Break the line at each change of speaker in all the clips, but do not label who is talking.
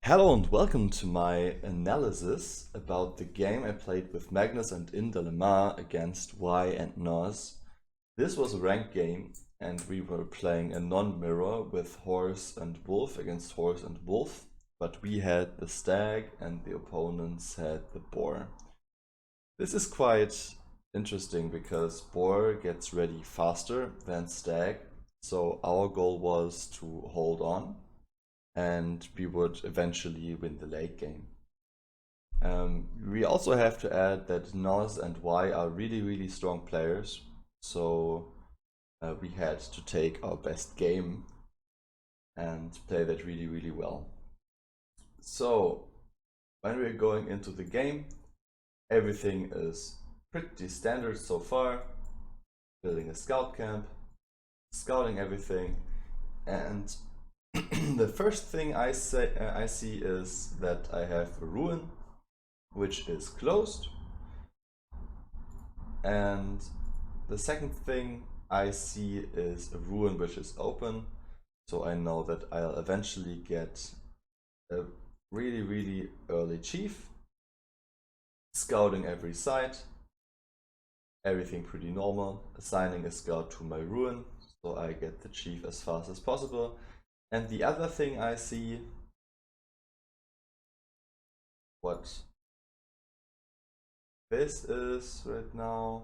Hello and welcome to my analysis about the game I played with Magnus and Indalemar against Y and Nos. This was a ranked game and we were playing a non-mirror with horse and wolf against horse and wolf, but we had the stag and the opponents had the boar. This is quite interesting because boar gets ready faster than stag, so our goal was to hold on and we would eventually win the late game. We also have to add that Nos and Y are really strong players, so we had to take our best game and play that really well. So when we're going into the game, everything is pretty standard so far. Building a scout camp, scouting everything, and the first thing I see is that I have a ruin which is closed, and the second thing I see is a ruin which is open, so I know that I'll eventually get a really early chief. Scouting every site, everything pretty normal, assigning a scout to my ruin so I get the chief as fast as possible. And the other thing I see, what this is right now,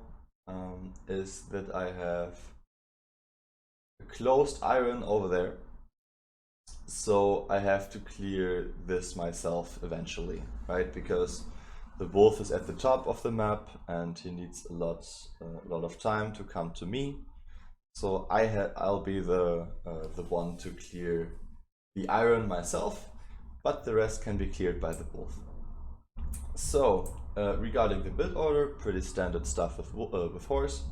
is that I have a closed iron over there. So I have to clear this myself eventually, right? Because the wolf is at the top of the map and he needs a lot of time to come to me. So I'll be the one to clear the iron myself, but the rest can be cleared by the wolf. So regarding the build order, pretty standard stuff with horse.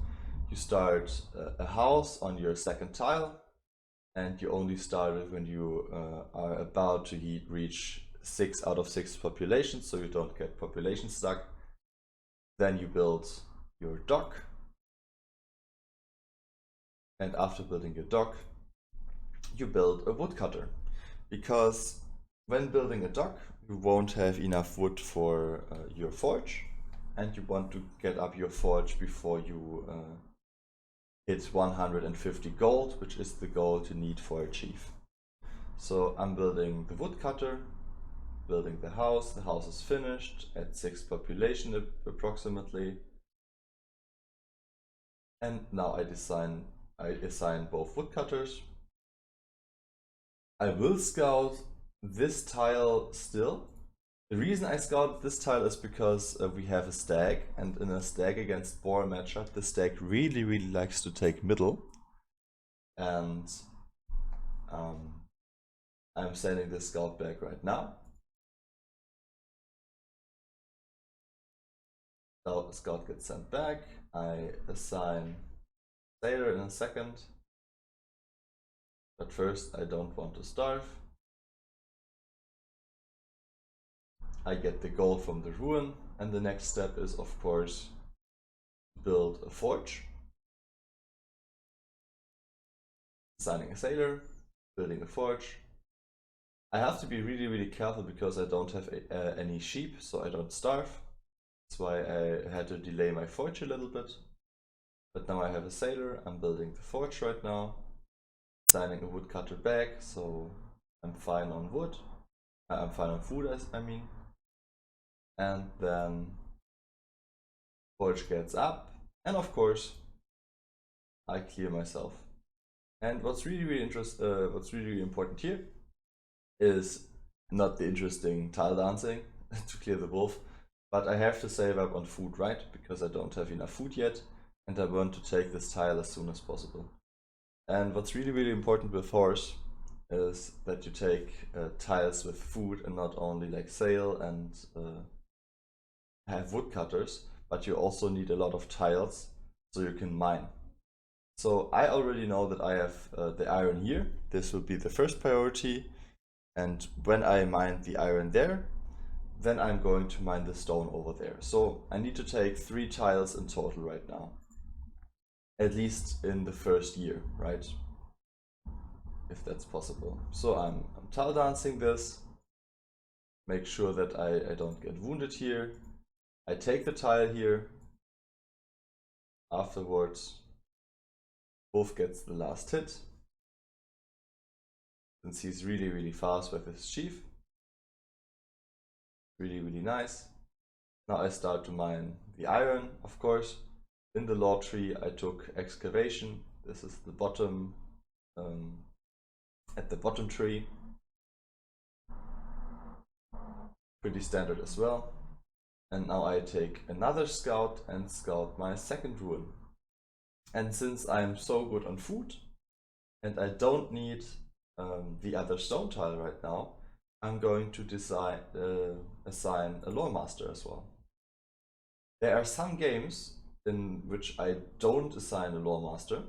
You start a house on your second tile, and you only start it when you are about to reach 6 out of 6 population, so you don't get population stuck. Then you build your dock. And after building your dock, you build a woodcutter. Because when building a dock, you won't have enough wood for your forge, and you want to get up your forge before you hit 150 gold, which is the gold you need for a chief. So I'm building the woodcutter, building the house is finished at 6 population approximately. And now I assign both woodcutters. I will scout this tile still. The reason I scout this tile is because we have a stag, and in a stag against boar matchup, the stag really likes to take middle. And I'm sending the scout back right now. So scout gets sent back. I assign sailor in a second. But first, I don't want to starve. I get the gold from the ruin, and the next step is, of course, build a forge. Assigning a sailor, building a forge. I have to be really careful because I don't have any sheep, so I don't starve. That's why I had to delay my forge a little bit. But now I have a sailor, I'm building the forge right now. Assigning a woodcutter back, so I'm fine on wood. I'm fine on food, I mean. And then forge gets up, and of course I clear myself. And what's really important here is not the interesting tile dancing to clear the wolf, but I have to save up on food, right? Because I don't have enough food yet, and I want to take this tile as soon as possible. And what's really important with horse is that you take tiles with food and not only like sail and have woodcutters, but you also need a lot of tiles so you can mine. So I already know that I have the iron here. This will be the first priority, and when I mine the iron there, then I'm going to mine the stone over there. So I need to take 3 tiles in total right now, at least in the first year, right? If that's possible. So I'm tile dancing this, make sure that I don't get wounded here. I take the tile here. Afterwards, Wolf gets the last hit, since he's really fast with his sheaf. Really nice. Now I start to mine the iron, of course. In the lore tree I took excavation. This is the bottom, at the bottom tree. Pretty standard as well. And now I take another scout and scout my second ruin. And since I'm so good on food and I don't need the other stone tile right now, I'm going to assign a lore master as well. There are some games in which I don't assign a lore master,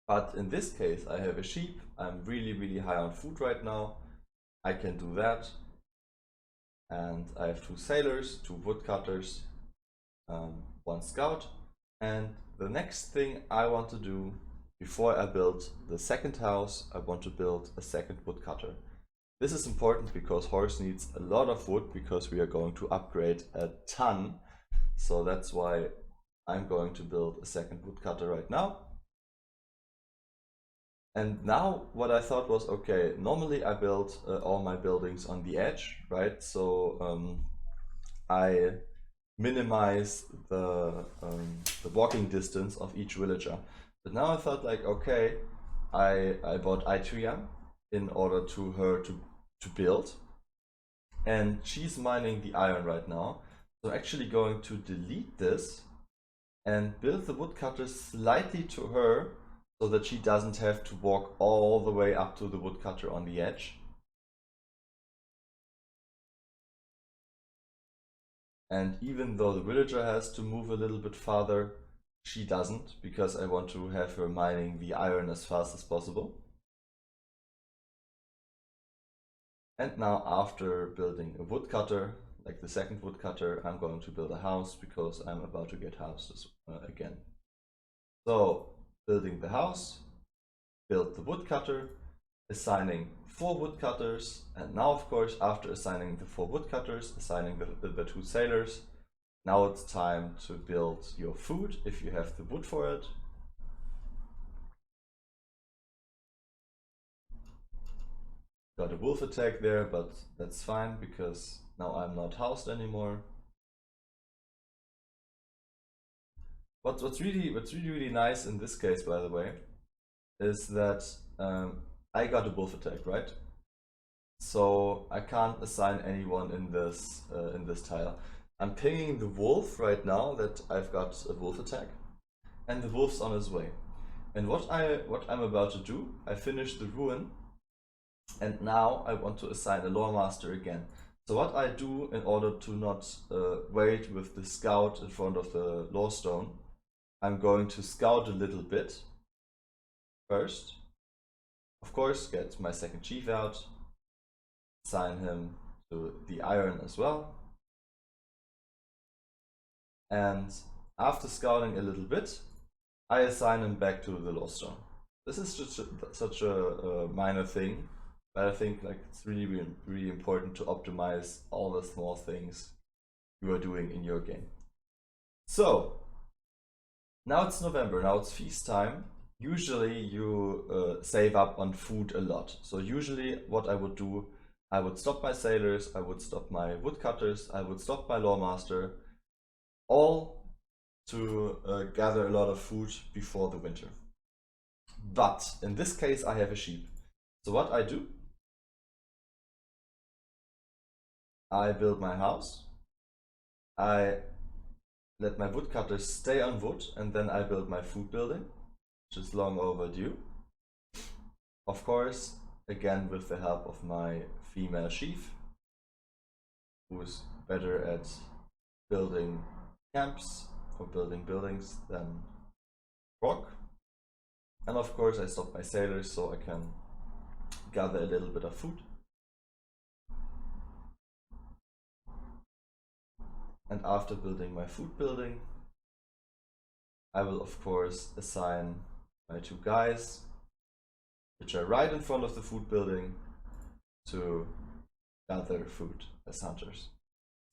but in this case I have a sheep. I'm really high on food right now. I can do that. And I have 2 sailors, 2 woodcutters, 1 scout. And the next thing I want to do before I build the second house, I want to build a second woodcutter. This is important because horse needs a lot of wood because we are going to upgrade a ton. So that's why I'm going to build a second woodcutter right now. And now what I thought was, okay, normally I build all my buildings on the edge, right? So I minimize the walking distance of each villager. But now I thought like, okay, I bought Aituyam in order to her to build. And she's mining the iron right now. So I'm actually going to delete this and build the woodcutter slightly to her so that she doesn't have to walk all the way up to the woodcutter on the edge. And even though the villager has to move a little bit farther, she doesn't, because I want to have her mining the iron as fast as possible. And now after building a woodcutter, like the second woodcutter, I'm going to build a house because I'm about to get houses again. So building the house, build the woodcutter, assigning 4 woodcutters, and now of course after assigning the 4 woodcutters, assigning the 2 sailors, now it's time to build your food if you have the wood for it. Got a wolf attack there, but that's fine because now I'm not housed anymore. What's really nice in this case, by the way, is that I got a wolf attack, right? So I can't assign anyone in this tile. I'm pinging the wolf right now that I've got a wolf attack, and the wolf's on his way. And what I'm about to do, I finished the ruin, and now I want to assign a lore master again. So what I do in order to not wait with the scout in front of the lore stone, I'm going to scout a little bit first. Of course, get my second chief out, assign him to the iron as well. And after scouting a little bit, I assign him back to the lore stone. This is just such a minor thing, but I think like it's really important to optimize all the small things you are doing in your game. So now it's November, now it's feast time. Usually you save up on food a lot. So usually what I would do, I would stop my sailors, I would stop my woodcutters, I would stop my lore master, all to gather a lot of food before the winter. But in this case I have a sheep. So what I do, I build my house, I let my woodcutters stay on wood, and then I build my food building, which is long overdue. Of course, again with the help of my female chief, who is better at building camps or building buildings than rock. And of course I stop my sailors so I can gather a little bit of food. And after building my food building, I will of course assign my 2 guys, which are right in front of the food building, to gather food as hunters.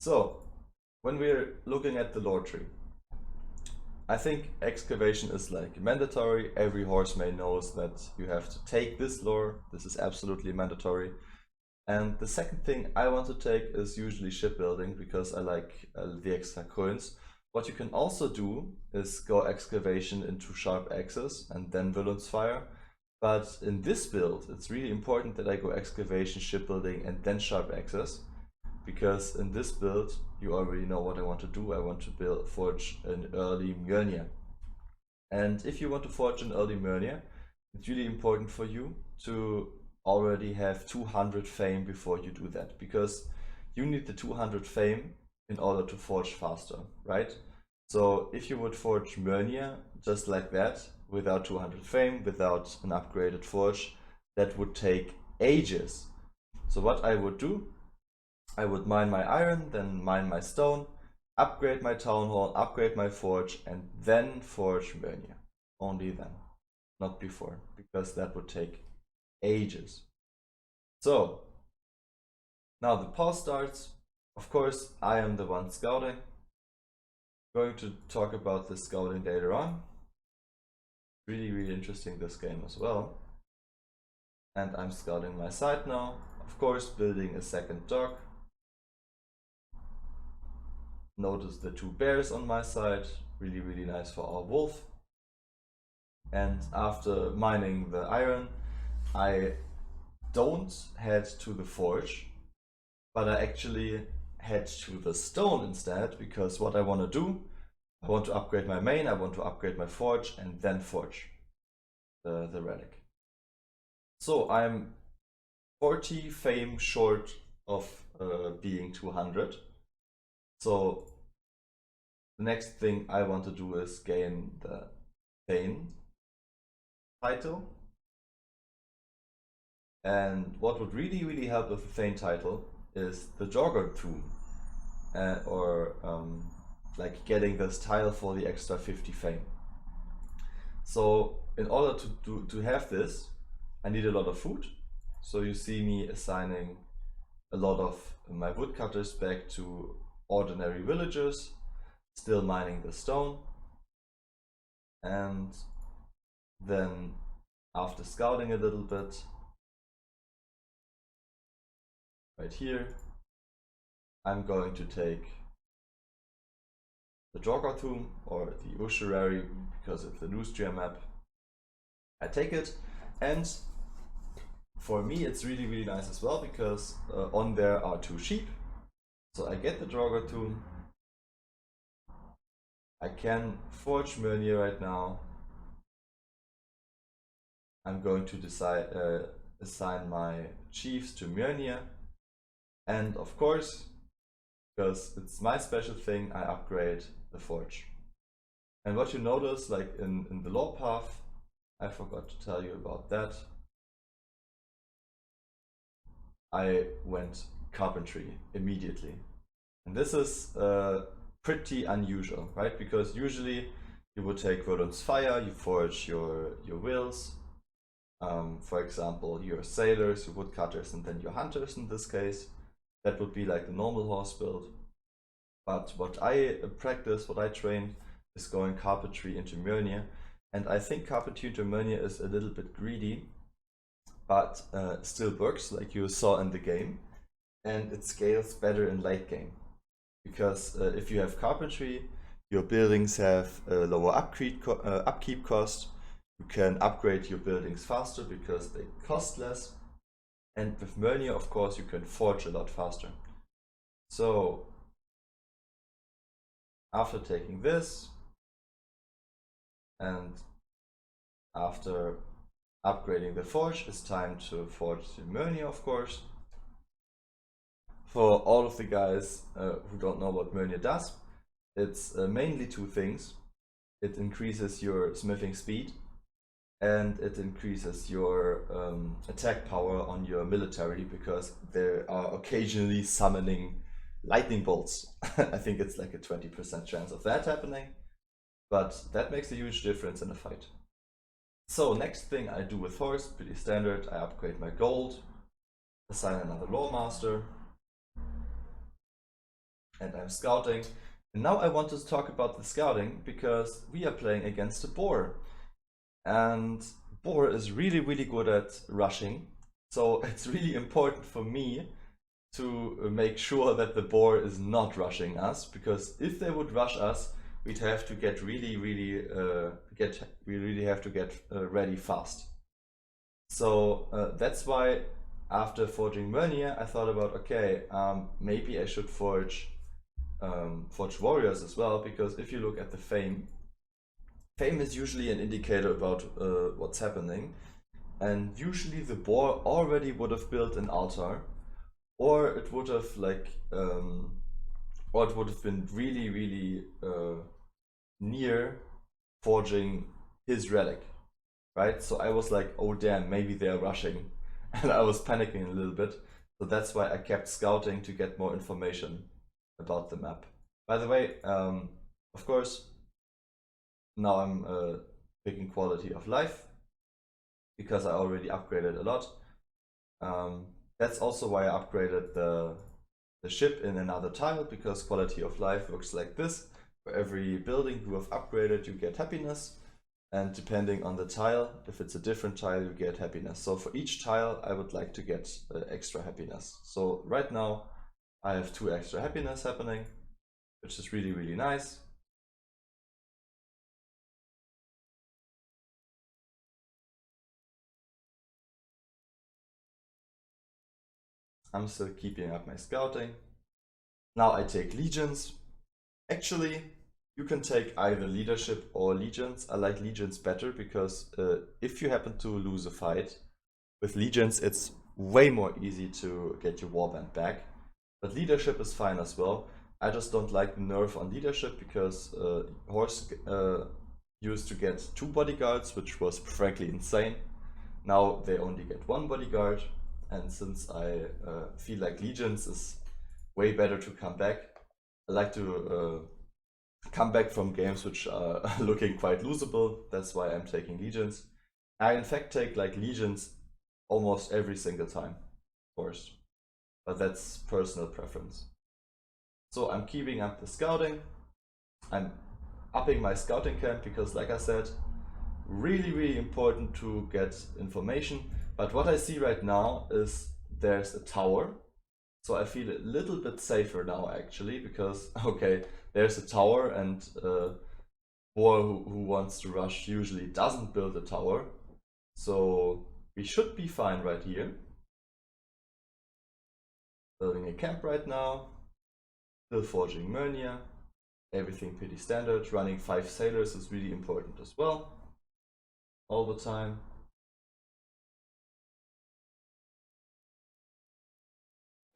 So, when we're looking at the lore tree, I think excavation is like mandatory. Every horseman knows that you have to take this lore. This is absolutely mandatory. And the second thing I want to take is usually shipbuilding because I like the extra coins. What you can also do is go excavation into sharp axes and then Völund Fire. But in this build, it's really important that I go excavation, shipbuilding, and then sharp axes. Because in this build, you already know what I want to do. I want to forge an early Mjölnir. And if you want to forge an early Mjölnir, it's really important for you to already have 200 fame before you do that. Because you need the 200 fame in order to forge faster, right? So if you would forge Mjölnir just like that, without 200 fame, without an upgraded forge, that would take ages. So what I would do, I would mine my iron, then mine my stone, upgrade my town hall, upgrade my forge, and then forge Mjölnir. Only then, not before, because that would take ages. So, now the pause starts. Of course, I am the one scouting. Going to talk about the scouting later on. Really interesting, this game as well. And I'm scouting my side now. Of course, building a second dock. Notice the 2 bears on my side. Really nice for our wolf. And after mining the iron, I don't head to the forge, but I actually head to the stone instead, because what I want to do, I want to upgrade my main, I want to upgrade my forge, and then forge the relic. So I'm 40 fame short of being 200. So the next thing I want to do is gain the Thane title. And what would really help with the Thane title is the Northgard tomb, or like getting this tile for the extra 50 fame. So in order to have this, I need a lot of food. So you see me assigning a lot of my woodcutters back to ordinary villagers, still mining the stone. And then after scouting a little bit, right here, I'm going to take the Northgard tomb, or the ossuary, because it's the Neustria map. I take it, and for me it's really nice as well, because on there are 2 sheep. So I get the Northgard tomb. I can forge Mjölnir right now. I'm going to assign my chiefs to Mjölnir. And of course, because it's my special thing, I upgrade the forge. And what you notice, like in the lore path, I forgot to tell you about that. I went carpentry immediately. And this is pretty unusual, right? Because usually you would take Völund Fire, you forge your wills. For example, your sailors, your woodcutters, and then your hunters in this case. That would be like the normal horse build. But what I practice, what I train, is going carpentry into Mjölnir. And I think carpentry into Mjölnir is a little bit greedy, but still works, like you saw in the game. And it scales better in late game. Because if you have carpentry, your buildings have a lower upkeep cost. You can upgrade your buildings faster because they cost less. And with Mjölnir, of course, you can forge a lot faster. So after taking this, and after upgrading the forge, it's time to forge the Mjölnir, of course. For all of the guys who don't know what Mjölnir does, it's mainly 2 things. It increases your smithing speed, and it increases your attack power on your military, because they are occasionally summoning lightning bolts. I think it's like a 20% chance of that happening, but that makes a huge difference in a fight. So next thing I do with horse, pretty standard, I upgrade my gold, assign another lore master, and I'm scouting. And now I want to talk about the scouting because we are playing against a boar. And boar is really, really good at rushing. So it's really important for me to make sure that the boar is not rushing us, because if they would rush us, we'd have to get really, really ready fast. So that's why after forging Mjölnir, I thought about, okay, maybe I should forge warriors as well, because if you look at the fame is usually an indicator about what's happening, and usually the boar already would have built an altar, or it would have been really, really near forging his relic, right? So I was like, oh damn, maybe they're rushing, and I was panicking a little bit. So that's why I kept scouting to get more information about the map. By the way, of course, now I'm picking quality of life because I already upgraded a lot. That's also why I upgraded the ship in another tile, because quality of life works like this. For every building you have upgraded, you get happiness. And depending on the tile, if it's a different tile, you get happiness. So for each tile, I would like to get extra happiness. So right now, I have 2 extra happiness happening, which is really, really nice. I'm still keeping up my scouting. Now I take legions. Actually, you can take either leadership or legions. I like legions better because if you happen to lose a fight with legions, it's way more easy to get your warband back. But leadership is fine as well. I just don't like the nerf on leadership because horse used to get 2 bodyguards, which was frankly insane. Now they only get 1 bodyguard, and since I feel like legions is way better to come back, I like to come back from games which are looking quite losable. That's why I'm taking legions. I in fact take like legions almost every single time, of course, but that's personal preference. So I'm keeping up the scouting. I'm upping my scouting camp because, like I said, really, really important to get information. But what I see right now is there's a tower. So I feel a little bit safer now actually, because okay, there's a tower, and boar who wants to rush usually doesn't build a tower. So we should be fine right here. Building a camp right now. Still forging Mjölnir. Everything pretty standard. Running 5 sailors is really important as well. All the time.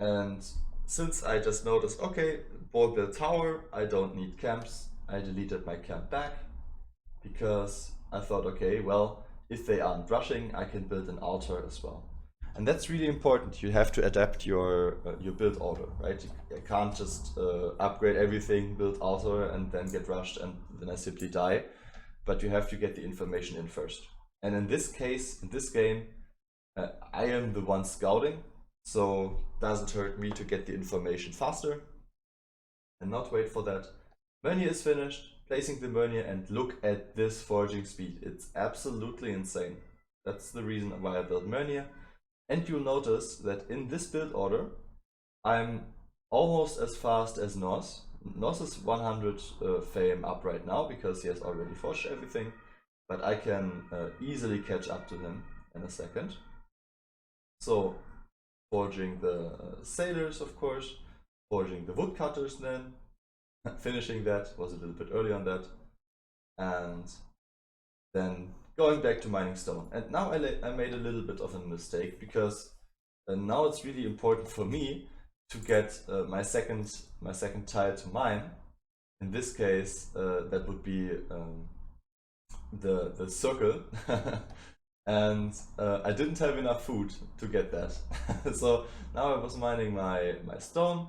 And since I just noticed, okay, boar built tower, I don't need camps, I deleted my camp back because I thought, okay, well, if they aren't rushing, I can build an altar as well. And that's really important. You have to adapt your build order, right? You can't just upgrade everything, build altar, and then get rushed, and then I simply die. But you have to get the information in first. And in this case, in this game, I am the one scouting, so doesn't hurt me to get the information faster and not wait for that. Mjölnir is finished, placing the Mjölnir, and look at this forging speed. It's absolutely insane. That's the reason why I built Mjölnir. And you'll notice that in this build order, I'm almost as fast as Nos. Nos is 100 fame up right now because he has already forged everything, but I can easily catch up to him in a second. So forging the sailors, of course, forging the woodcutters, then finishing that, was a little bit early on that, and then going back to mining stone. And now I made a little bit of a mistake, because now it's really important for me to get my second tile to mine. In this case, that would be the circle. And I didn't have enough food to get that. So now I was mining my stone.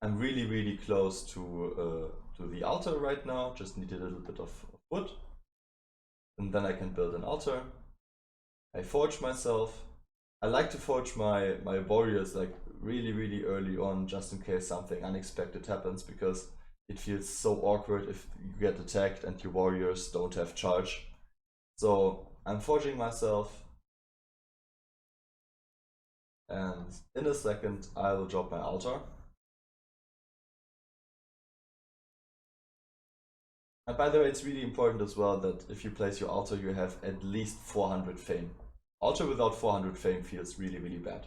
I'm really close to the altar right now, just need a little bit of wood. And then I can build an altar. I forge myself, I like to forge my warriors like really early on, just in case something unexpected happens, because it feels so awkward if you get attacked and your warriors don't have charge. So I'm forging myself, and in a second I will drop my altar. And by the way, it's really important as well that if you place your altar, you have at least 400 fame. Altar without 400 fame feels really bad.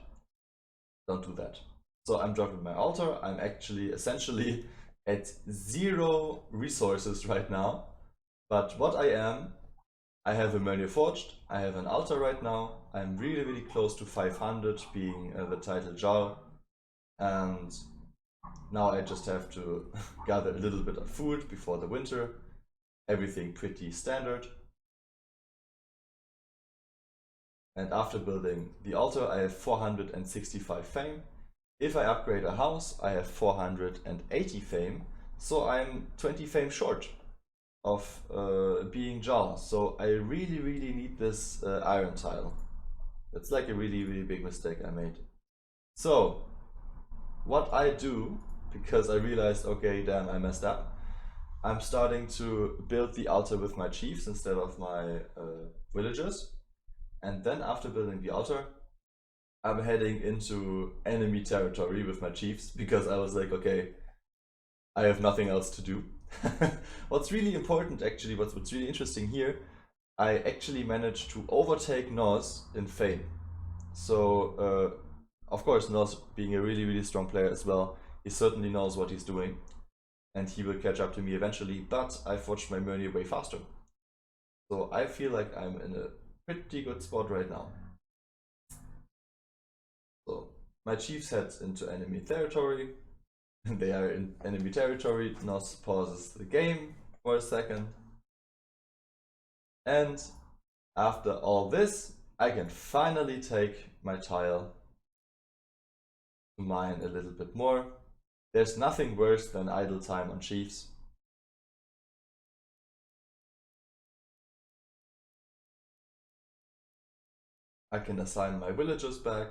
Don't do that. So I'm dropping my altar. I'm actually essentially at 0 resources right now. But what I am, I have a Mjölnir forged, I have an altar right now. I'm really close to 500 being the title Jarl. And now I just have to gather a little bit of food before the winter. Everything pretty standard. And after building the altar, I have 465 fame. If I upgrade a house, I have 480 fame. So I'm 20 fame short of being Jarl. So I really need this iron tile. That's like a really big mistake I made. So what I do, because I realized, okay, damn, I messed up, I'm starting to build the altar with my chiefs instead of my villagers. And then after building the altar, I'm heading into enemy territory with my chiefs, because I was like, okay, I have nothing else to do. What's really important, actually, what's really interesting here, I actually managed to overtake North in fame. So, of course, North being a really strong player as well, he certainly knows what he's doing, and he will catch up to me eventually, but I forged my Mjölnir way faster. So I feel like I'm in a pretty good spot right now. So my chiefs head into enemy territory. They are in enemy territory. Nos pauses the game for a second. And after all this, I can finally take my tile to mine a little bit more. There's nothing worse than idle time on chiefs. I can assign my villagers back.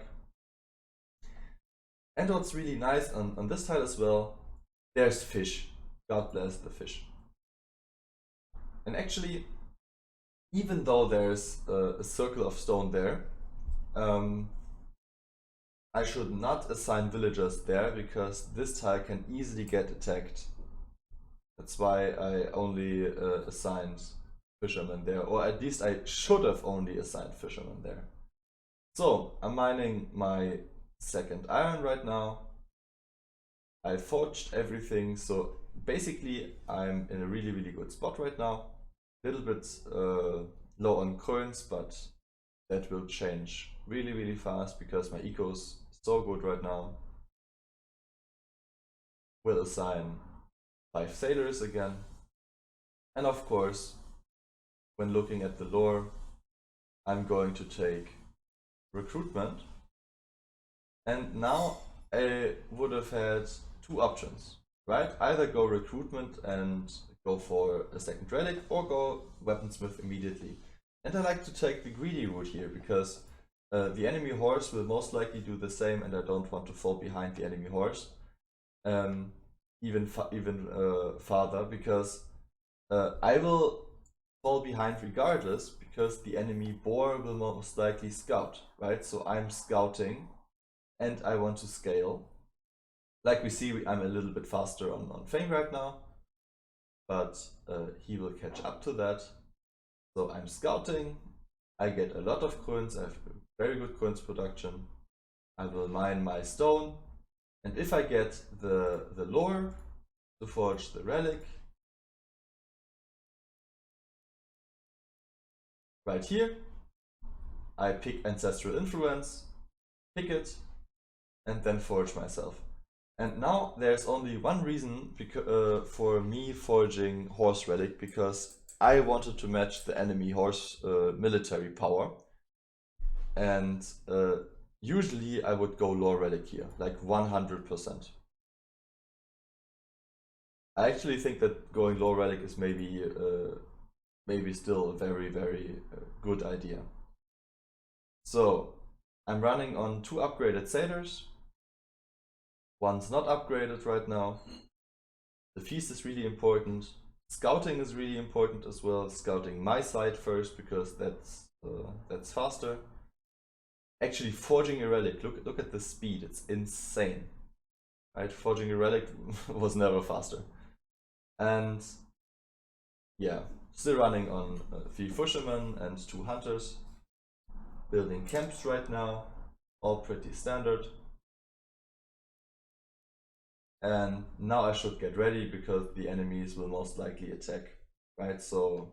And what's really nice on this tile as well, there's fish. God bless the fish. And actually, even though there's a circle of stone there, I should not assign villagers there, because this tile can easily get attacked. That's why I only assigned fishermen there, or at least I should have only assigned fishermen there. So I'm mining my second iron right now. I forged everything, so basically I'm in a really good spot right now. A little bit low on coins, but that will change really fast, because my eco is so good right now. Will assign 5 sailors again. And of course, when looking at the lore, I'm going to take recruitment. And now I would have had 2 options, right? Either go recruitment and go for a second relic, or go weaponsmith immediately. And I like to take the greedy route here, because the enemy horse will most likely do the same, and I don't want to fall behind the enemy horse even farther, because I will fall behind regardless, because the enemy boar will most likely scout, right? So I'm scouting and I want to scale. Like we see, I'm a little bit faster on Fang right now, but he will catch up to that. So I'm scouting, I get a lot of coins, I have very good coins production. I will mine my stone, and if I get the lore to forge the relic, right here, I pick ancestral influence, pick it, and then forge myself. And now there's only one reason for me forging horse relic, because I wanted to match the enemy horse military power, and usually I would go lore relic here, like 100%. I actually think that going lore relic is maybe still a very good idea. So I'm running on 2 upgraded sailors. One's not upgraded right now. The feast is really important. Scouting is really important as well. Scouting my side first because that's faster. Actually, forging a relic. Look at the speed. It's insane. Right, forging a relic was never faster. And yeah, still running on 3 fishermen and 2 hunters. Building camps right now, all pretty standard. And now I should get ready because the enemies will most likely attack, right? So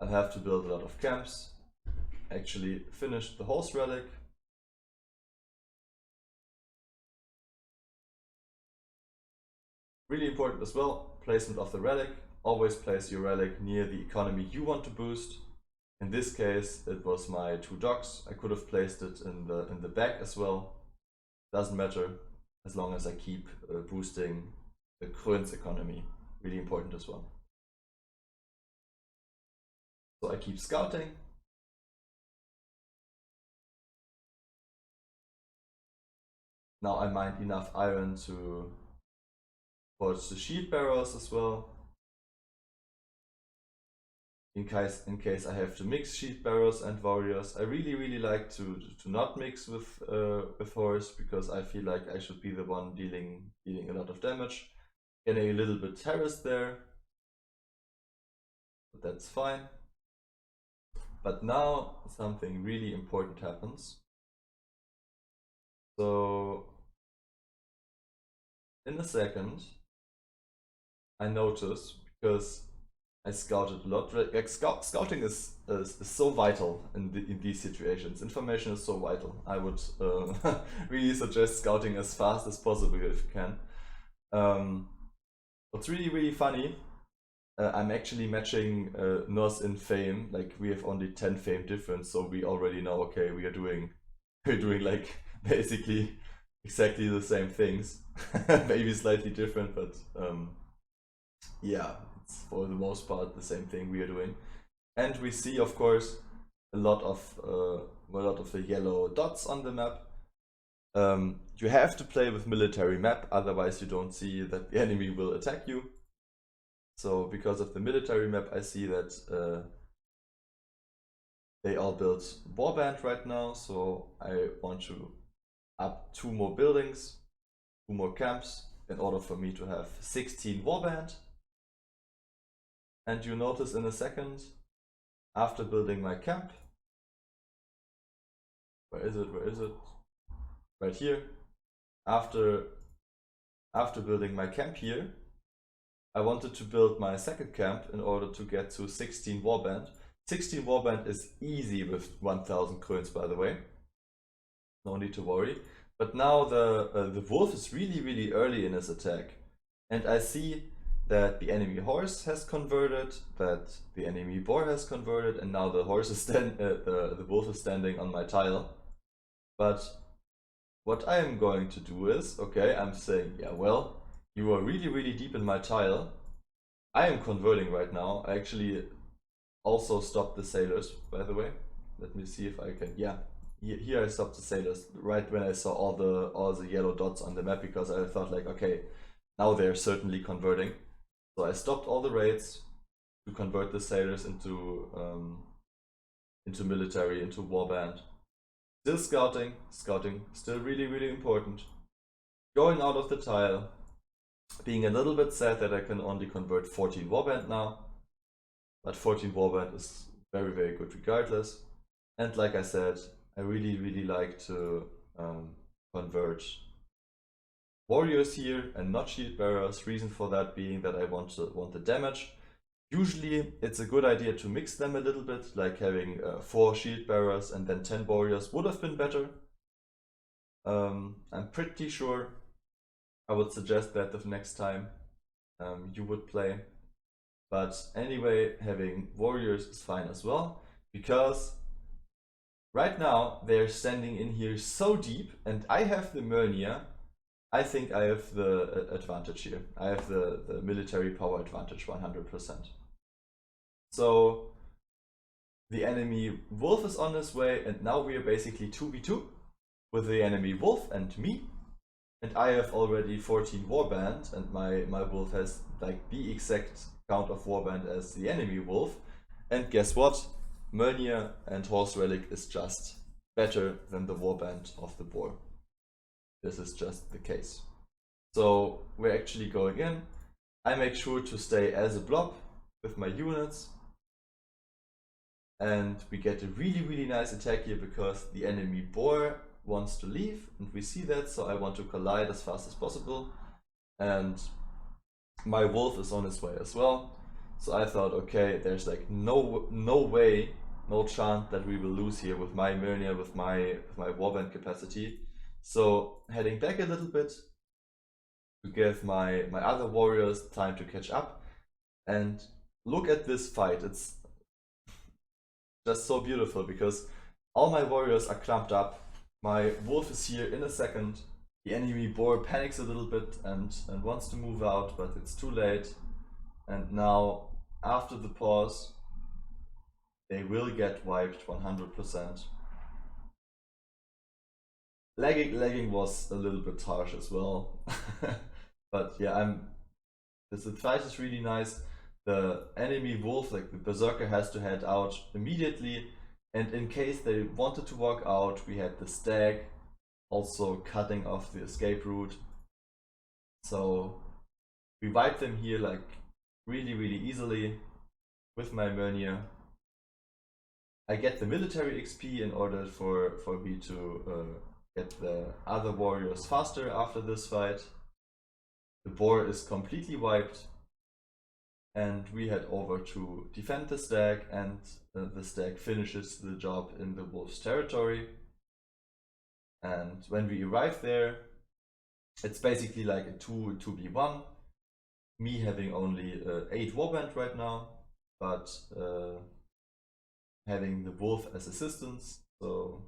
I'll have to build a lot of camps. Actually finished the horse relic. Really important as well, placement of the relic. Always place your relic near the economy you want to boost. In this case, it was my 2 dogs. I could have placed it in the back as well. Doesn't matter, as long as I keep boosting the Krön's economy. Really important as well. So I keep scouting. Now I mined enough iron to forge the shield bearers as well. In case I have to mix shield bearers and warriors. I really like to not mix with horse because I feel like I should be the one dealing a lot of damage. Getting a little bit harassed there, but that's fine. But now something really important happens. So in a second, I notice, because I scouted a lot. Like scouting is so vital in these situations. Information is so vital. I would really suggest scouting as fast as possible if you can. What's really funny, I'm actually matching North in fame. Like we have only 10 fame difference, so we already know, okay, we're doing like basically exactly the same things. Maybe slightly different, but yeah, it's for the most part the same thing we are doing. And we see, of course, a lot of the yellow dots on the map. You have to play with military map, otherwise you don't see that the enemy will attack you. So because of the military map, I see that they all built warband right now. So I want to up 2 more buildings, 2 more camps in order for me to have 16 warband. And you notice in a second, after building my camp, where is it? Right here. After building my camp here, I wanted to build my second camp in order to get to 16 warband. 16 warband is easy with 1000 coins, by the way. No need to worry. But now the wolf is really early in his attack. And I see that the enemy horse has converted, that the enemy boar has converted, and now the horse is the wolf is standing on my tile. But what I am going to do is, okay, I'm saying, yeah, well, you are really deep in my tile. I am converting right now. I actually also stopped the sailors, by the way. Let me see if I can, yeah. Here I stopped the sailors right when I saw all the yellow dots on the map, because I thought like, okay, now they're certainly converting. So I stopped all the raids to convert the sailors into military, into warband. Still scouting, still really important. Going out of the tile, being a little bit sad that I can only convert 14 warband now, but 14 warband is very good regardless. And like I said, I really like to convert warriors here and not shield bearers. Reason for that being that I want the damage. Usually it's a good idea to mix them a little bit, like having 4 shield bearers and then 10 warriors would have been better. I'm pretty sure I would suggest that the next time you would play. But anyway, having warriors is fine as well, because right now they're standing in here so deep, and I have the Mjölnir. I think I have the advantage here. I have the military power advantage 100%. So the enemy wolf is on his way, and now we are basically 2v2. with the enemy wolf and me. And I have already 14 warband, and my wolf has like the exact count of warband as the enemy wolf. And guess what? Mjölnir and horse relic is just better than the warband of the boar. This is just the case. So we're actually going in. I make sure to stay as a blob with my units. And we get a really nice attack here because the enemy boar wants to leave, and we see that, so I want to collide as fast as possible. And my wolf is on his way as well. So I thought, okay, there's like no way, no chance that we will lose here with my Mjölnir, with my warband capacity. So heading back a little bit to give my other warriors time to catch up. And look at this fight. It's just so beautiful because all my warriors are clumped up. My wolf is here in a second. The enemy boar panics a little bit and wants to move out, but it's too late. And now, after the pause, they will get wiped 100%. Lagging was a little bit harsh as well. But yeah, the fight is really nice. The enemy wolf, like the berserker, has to head out immediately. And in case they wanted to walk out, we had the stag also cutting off the escape route. So we wiped them here like really easily with my Mjölnir. I get the military XP in order for me to get the other warriors faster after this fight. The boar is completely wiped. And we head over to defend the stag, and the stag finishes the job in the wolf's territory. And when we arrive there, it's basically like a 2v1. Me having only 8 warband right now, but having the wolf as assistance. So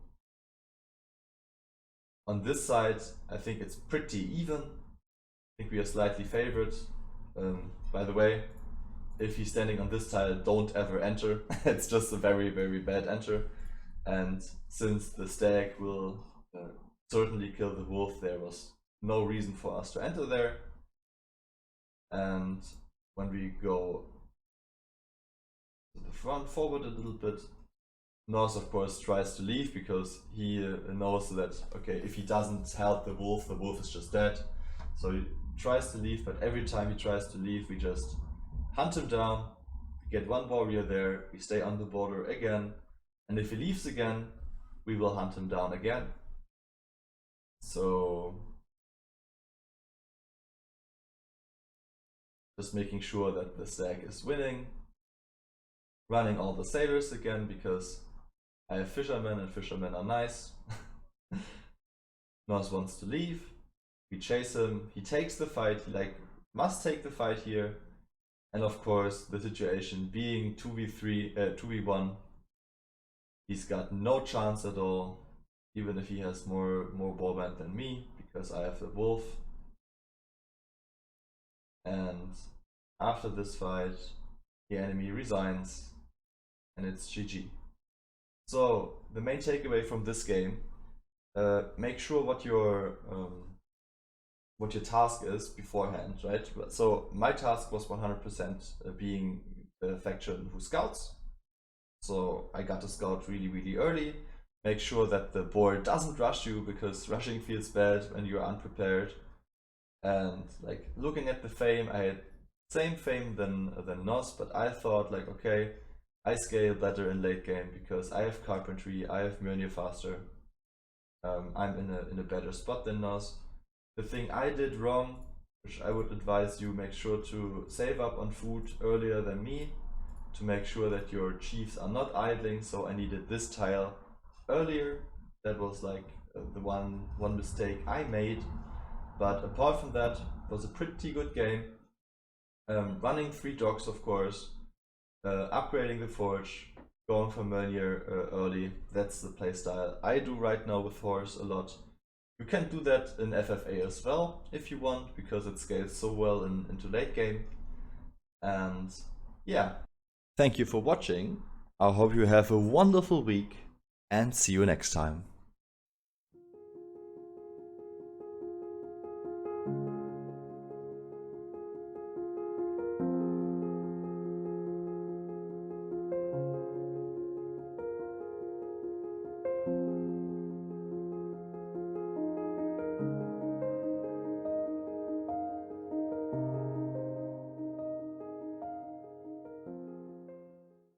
on this side, I think it's pretty even. I think we are slightly favored. By the way, if he's standing on this tile, don't ever enter. It's just a very bad enter. And since the stag will certainly kill the wolf, there was no reason for us to enter there. And when we go to the front forward a little bit, North of course tries to leave because he knows that, okay, if he doesn't help the wolf is just dead. So he tries to leave, but every time he tries to leave, we just hunt him down, get one warrior there, we stay on the border again, and if he leaves again, we will hunt him down again. So just making sure that the stag is winning, running all the sailors again because I have fishermen and fishermen are nice. North wants to leave, we chase him, he takes the fight, he like must take the fight here. And of course, the situation being 2v1, he's got no chance at all, even if he has more warband than me, because I have the wolf. And after this fight, the enemy resigns, and it's GG. So the main takeaway from this game: make sure what your task is beforehand, right? So my task was 100% being the faction who scouts. So I got to scout really early. Make sure that the board doesn't rush you, because rushing feels bad when you're unprepared. And like looking at the fame, I had same fame than Nos, but I thought like, okay, I scale better in late game because I have carpentry, I have Mjölnir faster. I'm in a better spot than Nos. The thing I did wrong, which I would advise you, make sure to save up on food earlier than me to make sure that your chiefs are not idling. So I needed this tile earlier. That was like the one mistake I made. But apart from that, it was a pretty good game. Running 3 dogs, of course, upgrading the forge, going for Mjölnir early. That's the playstyle I do right now with horse a lot. You can do that in FFA as well if you want, because it scales so well into late game. And yeah, thank you for watching. I hope you have a wonderful week and see you next time.